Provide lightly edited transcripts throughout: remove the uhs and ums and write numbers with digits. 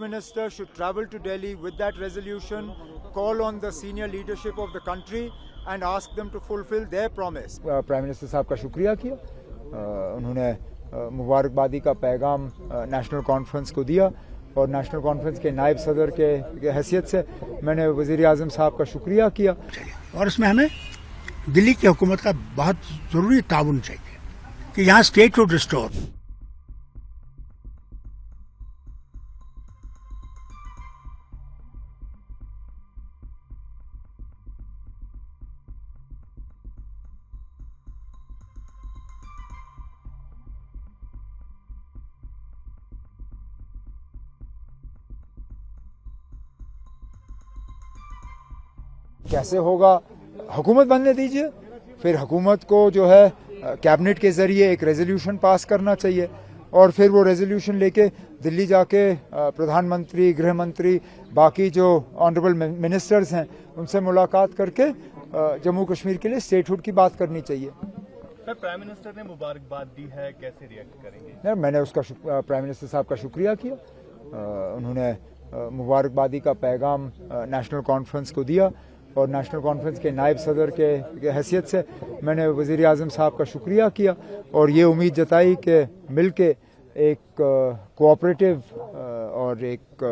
Minister should travel to Delhi with that resolution, call on the senior leadership of the country and ask them to fulfill their promise. Prime minister साहब का शुक्रिया किया, उन्होंने मुबारकबादी का पैगाम national conference को दिया और नेशनल कॉन्फ्रेंस के नायब सदर के हैसियत से मैंने वज़ीर आज़म साहब का शुक्रिया किया। और इसमें हमें दिल्ली की हुकूमत का बहुत ज़रूरी ताउन चाहिए कि यहाँ स्टेटहुड रिस्टोर। कैसे होगा, हुकूमत बनने दीजिए, फिर हुकूमत को जो है कैबिनेट के ज़रिए एक रेजोल्यूशन पास करना चाहिए और फिर वो रेजोल्यूशन लेके दिल्ली जाके प्रधानमंत्री, गृह मंत्री, बाकी जो ऑनरेबल मिनिस्टर्स हैं उनसे मुलाकात करके जम्मू कश्मीर के लिए स्टेटहुड की बात करनी चाहिए। सर, प्राइम मिनिस्टर ने मुबारकबाद दी है, कैसे रिएक्ट करेंगे? मैंने उसका प्राइम मिनिस्टर साहब का शुक्रिया किया, उन्होंने मुबारकबादी का पैगाम नेशनल कॉन्फ्रेंस को दिया और नेशनल कॉन्फ्रेंस के नायब सदर के हैसियत से मैंने वज़ीर आज़म साहब का शुक्रिया किया और ये उम्मीद जताई कि मिल के एक कोऑपरेटिव और एक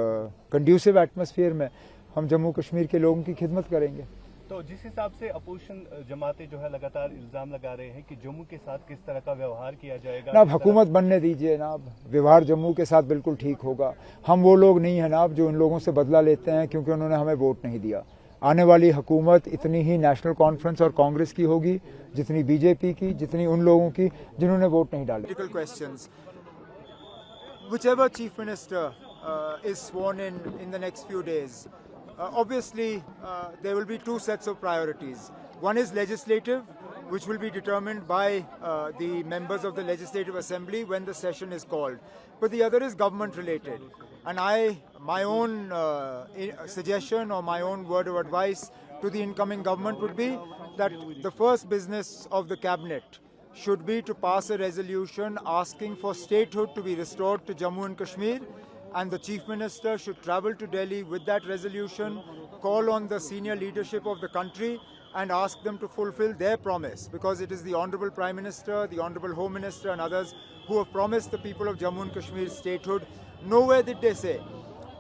कंड्यूसिव एटमॉस्फेयर में हम जम्मू कश्मीर के लोगों की खिदमत करेंगे। तो जिस हिसाब से अपोजिशन जमातें जो है लगातार इल्जाम लगा रहे हैं कि जम्मू के साथ किस तरह का व्यवहार किया जाएगा, ना हुकूमत बनने दीजिए ना, व्यवहार जम्मू के साथ बिल्कुल ठीक होगा। हम वो लोग नहीं हैं ना जो इन लोगों से बदला लेते हैं क्योंकि उन्होंने हमें वोट नहीं दिया। आने वाली हुकूमत इतनी ही नेशनल कॉन्फ्रेंस और कांग्रेस की होगी जितनी बीजेपी की, जितनी उन लोगों की जिन्होंने वोट नहीं डाले। Political questions. Whichever chief minister is sworn in the next few days, obviously there will be two sets of priorities. One is legislative, which will be determined by the members of the Legislative Assembly when the session is called. But the other is government related. And my own suggestion or my own word of advice to the incoming government would be that the first business of the cabinet should be to pass a resolution asking for statehood to be restored to Jammu and Kashmir, and the Chief Minister should travel to Delhi with that resolution, call on the senior leadership of the country and ask them to fulfill their promise, because it is the Honourable Prime Minister, the Honourable Home Minister and others who have promised the people of Jammu and Kashmir statehood. Nowhere did they say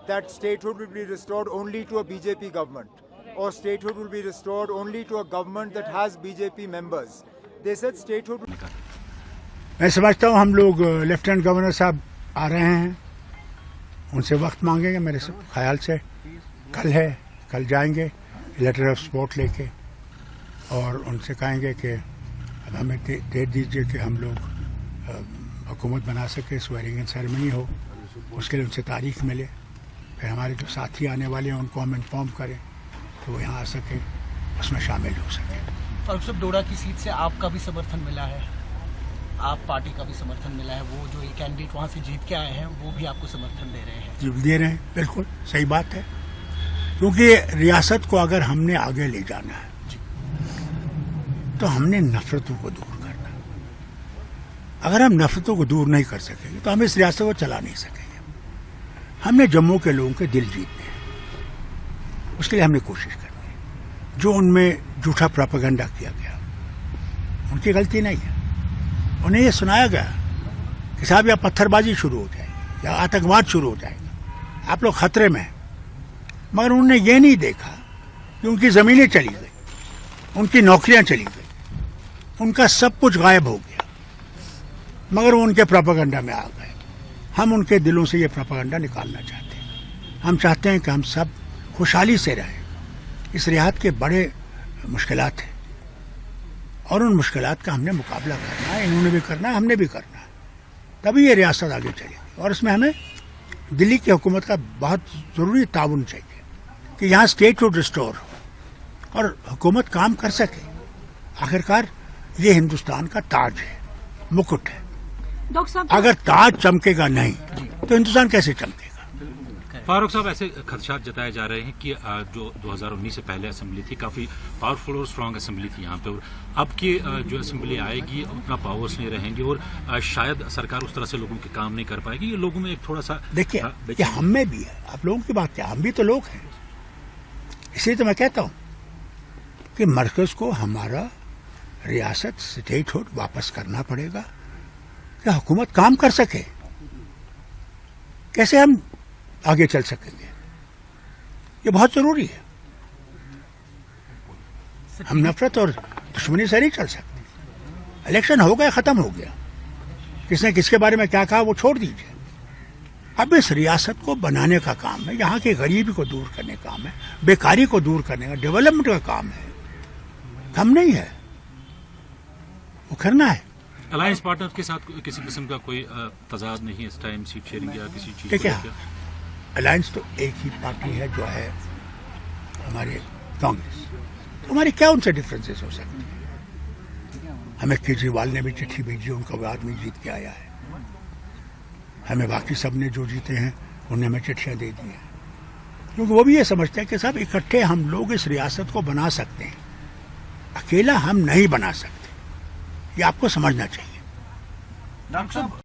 that statehood will be restored only to a BJP government or statehood will be restored only to a government that has BJP members. They said statehood. मैं समझता हूँ हम लोग lieutenant governor साहब आ रहे हैं, उनसे वक्त मांगेंगे मेरे ख्याल से कल जाएंगे लेटर ऑफ सपोर्ट लेके और उनसे कहेंगे कि अब हमें डेट दीजिए कि हम लोग हुकूमत बना सके, स्वेरिंग इन सेरेमनी हो, उसके लिए उनसे तारीख मिले, फिर हमारे जो साथी आने वाले हैं उनको हम इन्फॉर्म करें तो वो यहाँ आ सकें, उसमें शामिल हो सकें। फारूक साहब, डोडा की सीट से आपका भी समर्थन मिला है, आप पार्टी का भी समर्थन मिला है, वो जो कैंडिडेट वहाँ से जीत के आए हैं वो भी आपको समर्थन दे रहे हैं? जी दे रहे हैं, बिल्कुल सही बात है, क्योंकि रियासत को अगर हमने आगे ले जाना है तो हमने नफरतों को दूर करना। अगर हम नफरतों को दूर नहीं कर सकेंगे तो हम इस रियासत को चला नहीं सकेंगे। हमने जम्मू के लोगों के दिल जीतने हैं, उसके लिए हमने कोशिश करनी है। जो उनमें झूठा प्रोपेगेंडा किया गया उनकी गलती नहीं है, उन्हें ये सुनाया गया कि साहब या पत्थरबाजी शुरू हो जाएगी या आतंकवाद शुरू हो जाएगा, आप लोग खतरे में हैं, मगर उन्होंने ये नहीं देखा कि उनकी जमीनें चली गई, उनकी नौकरियां चली गई, उनका सब कुछ गायब हो गया, मगर वो उनके प्रोपेगेंडा में आ गए। हम उनके दिलों से ये प्रोपेगेंडा निकालना चाहते हैं। हम चाहते हैं कि हम सब खुशहाली से रहें। इस रियासत के बड़े मुश्किलात हैं और उन मुश्किलात का हमने मुकाबला करना है, इन्होंने भी करना है, हमने भी करना है, तभी ये रियासत आगे चलेगी। और इसमें हमें दिल्ली की हुकूमत का बहुत ज़रूरी ताउन चाहिए कि यहाँ स्टेटहुड रिस्टोर हो और हुकूमत काम कर सके। आखिरकार ये हिंदुस्तान का ताज है, मुकुट है। अगर ताज चमकेगा नहीं तो हिंदुस्तान कैसे चमकेगा? फारूक साहब, ऐसे खदशात जताए जा रहे हैं कि जो 2019 से पहले असेंबली थी काफ़ी पावरफुल और स्ट्रांग असेंबली थी यहाँ पे, और अब की जो असेंबली आएगी उतना पावर्स नहीं रहेंगे और शायद सरकार उस तरह से लोगों के काम नहीं कर पाएगी। ये लोगों में एक थोड़ा सा देखिए, ये हम में भी है। आप लोगों की बात क्या, हम भी तो लोग हैं। इसलिए तो मैं कहता हूं कि मरकज को हमारा रियासत स्टेटहुड वापस करना पड़ेगा कि हुकूमत काम कर सके। कैसे हम आगे चल सकेंगे, ये बहुत जरूरी है। हम नफरत और दुश्मनी से नहीं चल सकते। इलेक्शन हो गया, खत्म हो गया, किसने किसके बारे में क्या कहा वो छोड़ दीजिए। अब इस रियासत को बनाने का काम है, यहाँ की गरीबी को दूर करने का काम है, बेकारी को दूर करने का, डेवलपमेंट का काम है। कम नहीं है, वो करना है। अलायंस पार्टनर के साथ किसी किस्म का कोई तजाद नहीं है इस टाइम, सीट शेयरिंग या किसी चीज देखिए, अलायंस तो एक ही पार्टी है जो है हमारे कांग्रेस। तो हमारे क्या उनसे डिफरेंसेस हो सकते हैं? हमें केजरीवाल ने भी चिट्ठी भेजी, उनका वो आदमी जीत के आया है। हमें बाकी सब ने जो जीते हैं उन्हें हमें चिट्ठियां दे दी हैं, क्योंकि वो भी ये समझते हैं कि साहब इकट्ठे हम लोग इस रियासत को बना सकते हैं, अकेला हम नहीं बना सकते। ये आपको समझना चाहिए। डॉक्टर साहब,